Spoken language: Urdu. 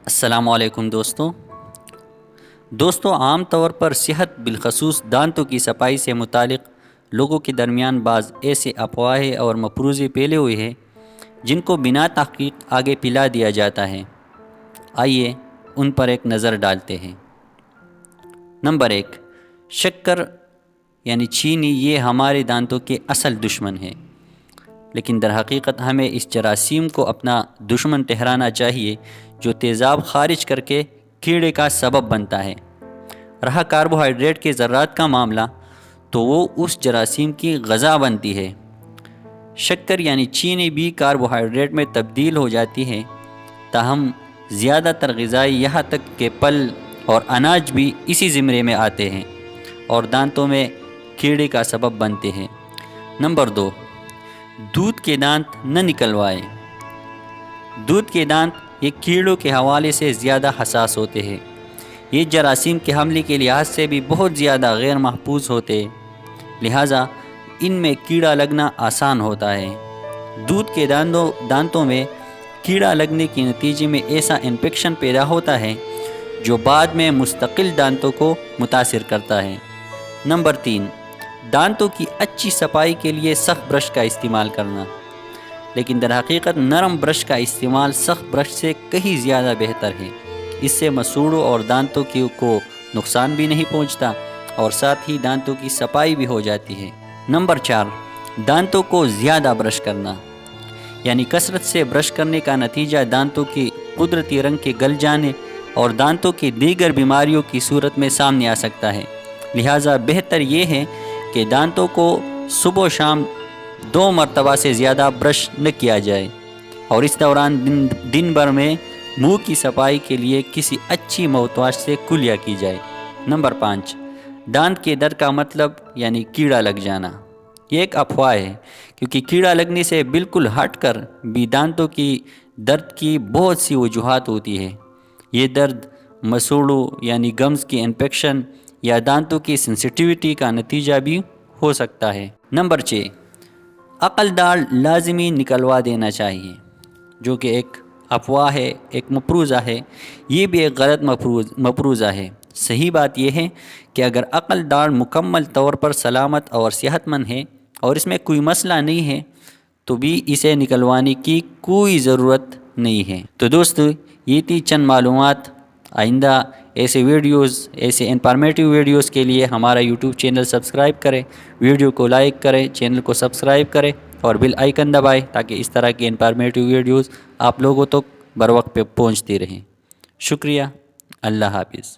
السلام علیکم دوستوں عام طور پر صحت بالخصوص دانتوں کی صفائی سے متعلق لوگوں کے درمیان بعض ایسے افواہیں اور مفروضے پھیلے ہوئے ہیں جن کو بنا تحقیق آگے پھیلا دیا جاتا ہے۔ آئیے ان پر ایک نظر ڈالتے ہیں۔ نمبر 1، شکر یعنی چینی یہ ہمارے دانتوں کے اصل دشمن ہے، لیکن در حقیقت ہمیں اس جراثیم کو اپنا دشمن ٹھہرانا چاہیے جو تیزاب خارج کر کے کیڑے کا سبب بنتا ہے۔ رہا کاربوہائیڈریٹ کے ذرات کا معاملہ تو وہ اس جراثیم کی غذا بنتی ہے۔ شکر یعنی چینی بھی کاربوہائیڈریٹ میں تبدیل ہو جاتی ہے، تاہم زیادہ تر غذائی یہاں تک کہ پھل اور اناج بھی اسی زمرے میں آتے ہیں اور دانتوں میں کیڑے کا سبب بنتے ہیں۔ نمبر 2، دودھ کے دانت نہ نکلوائیں۔ دودھ کے دانت یہ کیڑوں کے حوالے سے زیادہ حساس ہوتے ہیں۔ یہ جراثیم کے حملے کے لحاظ سے بھی بہت زیادہ غیر محفوظ ہوتے ہیں، لہٰذا ان میں کیڑا لگنا آسان ہوتا ہے۔ دودھ کے دانتوں میں کیڑا لگنے کے نتیجے میں ایسا انفیکشن پیدا ہوتا ہے جو بعد میں مستقل دانتوں کو متاثر کرتا ہے۔ نمبر 3، دانتوں کی اچھی صفائی کے لیے سخت برش کا استعمال کرنا، لیکن در حقیقت نرم برش کا استعمال سخت برش سے کہیں زیادہ بہتر ہے۔ اس سے مسوڑوں اور دانتوں کو نقصان بھی نہیں پہنچتا اور ساتھ ہی دانتوں کی صفائی بھی ہو جاتی ہے۔ نمبر 4، دانتوں کو زیادہ برش کرنا، یعنی کثرت سے برش کرنے کا نتیجہ دانتوں کے قدرتی رنگ کے گل جانے اور دانتوں کی دیگر بیماریوں کی صورت میں سامنے آ سکتا ہے۔ لہٰذا بہتر یہ ہے کہ دانتوں کو صبح و شام 2 مرتبہ سے زیادہ برش نہ کیا جائے اور اس دوران دن بھر میں منہ کی صفائی کے لیے کسی اچھی ماؤتھ واش سے کلیہ کی جائے۔ نمبر 5، دانت کے درد کا مطلب یعنی کیڑا لگ جانا۔ یہ ایک افواہ ہے، کیونکہ کیڑا لگنے سے بالکل ہٹ کر بھی دانتوں کی درد کی بہت سی وجوہات ہوتی ہے۔ یہ درد مسوڑوں یعنی گمز کی انفیکشن یا دانتوں کی سینسٹیوٹی کا نتیجہ بھی ہو سکتا ہے۔ نمبر 6، عقل دار لازمی نکلوا دینا چاہیے، جو کہ ایک افواہ ہے، ایک مفروضہ ہے۔ یہ بھی ایک غلط مفروضہ ہے۔ صحیح بات یہ ہے کہ اگر عقل دار مکمل طور پر سلامت اور صحت مند ہے اور اس میں کوئی مسئلہ نہیں ہے تو بھی اسے نکلوانے کی کوئی ضرورت نہیں ہے۔ تو دوستو، یہ تھی چند معلومات۔ آئندہ ایسے ویڈیوز، ایسے انفارمیٹیو ویڈیوز کے لیے ہمارا یوٹیوب چینل سبسکرائب کریں، ویڈیو کو لائک کریں، چینل کو سبسکرائب کریں اور بیل آئیکن دبائیں تاکہ اس طرح کی انفارمیٹیو ویڈیوز آپ لوگوں تک بر وقت پہ پہنچتی رہیں۔ شکریہ، اللہ حافظ۔